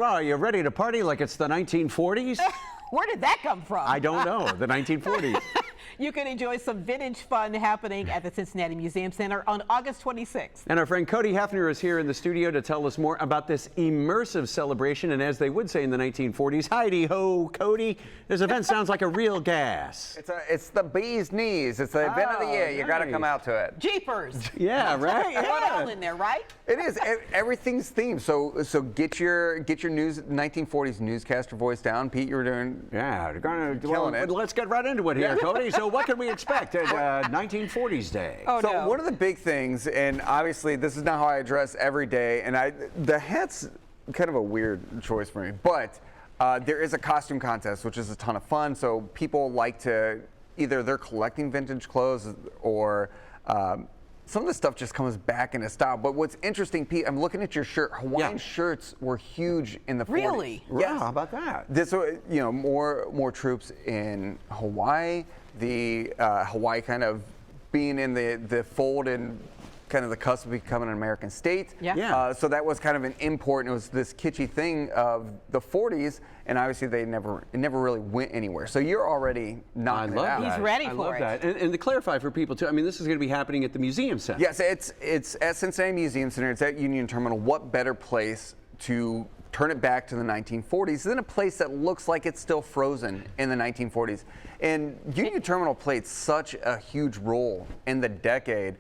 Well, are you ready to party like it's the 1940s? Where did that come from? I don't know. The 1940s. You can enjoy some vintage fun happening at the Cincinnati Museum Center on August 26th. And our friend Cody Hefner is here in the studio to tell us more about this immersive celebration. And as they would say in the 1940s, Heidi ho, Cody. This event sounds like a real gas. It's the bee's knees. It's the event of the year. You got to come out to it. Jeepers. Yeah, right. Put it all in there, right? It is. Everything's themed. So get your news 1940s newscaster voice down. Pete, you were doing. Yeah, Killing it. Let's get right into it here, Cody. So what can we expect at 1940s Day? Oh, So no. one of the big things, and obviously this is not how I dress every day, and the hat's kind of a weird choice for me, but there is a costume contest, which is a ton of fun. So people like to, either they're collecting vintage clothes or some of the stuff just comes back into style. But what's interesting, Pete, I'm looking at your shirt. Hawaiian shirts were huge in the 40s. Really? Yeah, how about that? This, more troops in Hawaii. The Hawaii kind of being in the fold and kind of the cusp of becoming an American state. Yeah. So that was kind of an import, and it was this kitschy thing of the 40s, and obviously it never really went anywhere. So you're already knocking it out. He's ready I for love it. that. And to clarify for people too, I mean, this is going to be happening at the Museum Center. Yes, it's at Cincinnati Museum Center. It's at Union Terminal. What better place to turn it back to the 1940s than a place that looks like it's still frozen in the 1940s? And Union Terminal played such a huge role in the decade.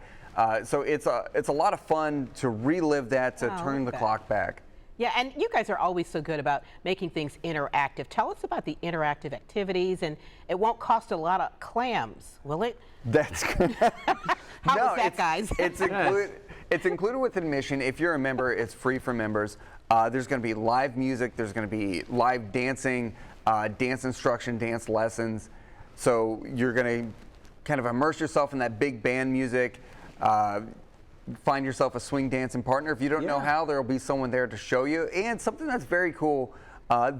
So it's a lot of fun to relive that, to turn the clock back. Yeah, and you guys are always so good about making things interactive. Tell us about the interactive activities, and it won't cost a lot of clams, will it? That's How was that, guys? It's included with admission. If you're a member, it's free for members. There's going to be live music. There's going to be live dancing, dance instruction, dance lessons. So you're going to kind of immerse yourself in that big band music. Find yourself a swing dancing partner. If you don't know how, there will be someone there to show you. And something that's very cool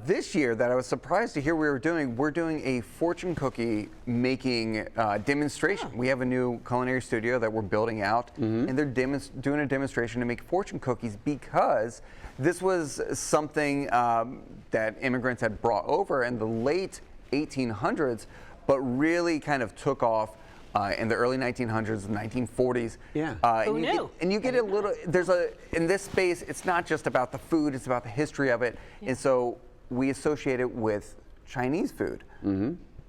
this year that I was surprised to hear we're doing a fortune cookie making demonstration. We have a new culinary studio that we're building out, and they're doing a demonstration to make fortune cookies because this was something that immigrants had brought over in the late 1800s, but really kind of took off in the early 1900s, 1940s. Yeah. Who knew? And you get a little, in this space, it's not just about the food, it's about the history of it. And so we associate it with Chinese food.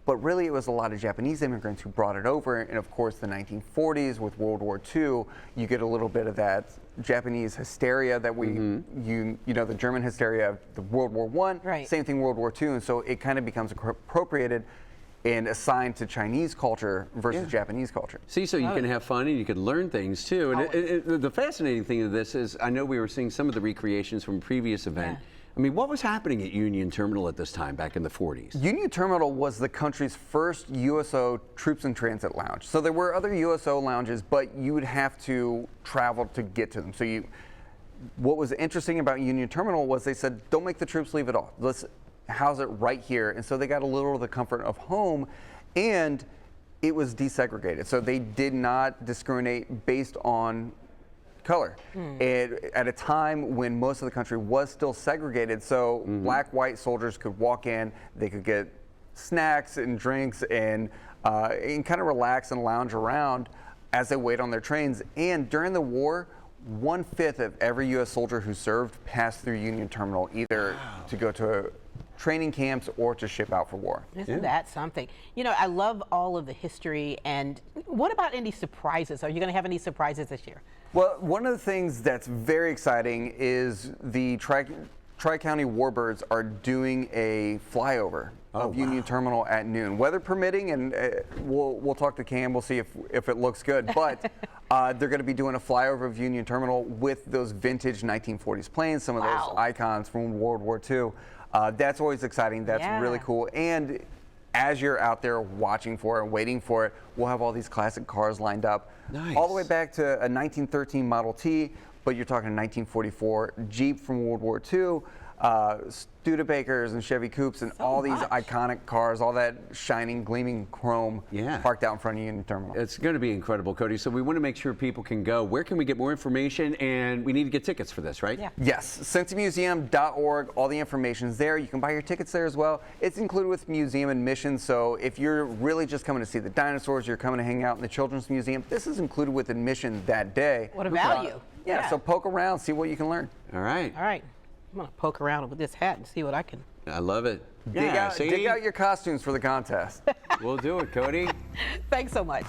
But really it was a lot of Japanese immigrants who brought it over. And of course, the 1940s with World War II, you get a little bit of that Japanese hysteria that the German hysteria of the World War I, right. Same thing World War II. And so it kind of becomes appropriated and assigned to Chinese culture versus Japanese culture. See, so you can have fun and you can learn things too. And the fascinating thing of this is, I know we were seeing some of the recreations from a previous event. I mean, what was happening at Union Terminal at this time back in the 40s? Union Terminal was the country's first USO Troops in Transit lounge. So there were other USO lounges, but you would have to travel to get to them. So what was interesting about Union Terminal was they said, don't make the troops leave at all. Let's house it right here. And so they got a little of the comfort of home, and it was desegregated. So they did not discriminate based on color. At a time when most of the country was still segregated, so black, white soldiers could walk in, they could get snacks and drinks and kind of relax and lounge around as they wait on their trains. And during the war, 1/5 of every U.S. soldier who served passed through Union Terminal, either to go to training camps or to ship out for war. Isn't that something? You know, I love all of the history. And what about any surprises? Are you going to have any surprises this year? Well, one of the things that's very exciting is the Tri-County Warbirds are doing a flyover of Union Terminal at noon, weather permitting, and we'll talk to Cam. We'll see if it looks good. But they're going to be doing a flyover of Union Terminal with those vintage 1940s planes, some of those icons from World War II. That's always exciting. That's really cool. And as you're out there watching for it and waiting for it, we'll have all these classic cars lined up. Nice. All the way back to a 1913 Model T, but you're talking a 1944 Jeep from World War II. Studebakers and Chevy Coupes and all these iconic cars, all that shining, gleaming chrome parked out in front of Union Terminal. It's going to be incredible, Cody. So we want to make sure people can go. Where can we get more information? And we need to get tickets for this, right? Yeah. Yes, cincymuseum.org. All the information's there. You can buy your tickets there as well. It's included with museum admission. So if you're really just coming to see the dinosaurs, you're coming to hang out in the Children's Museum, this is included with admission that day. What a value. Yeah, so poke around, see what you can learn. All right. All right. I'm going to poke around with this hat and see what I can. I love it. Dig out your costumes for the contest. We'll do it, Cody. Thanks so much.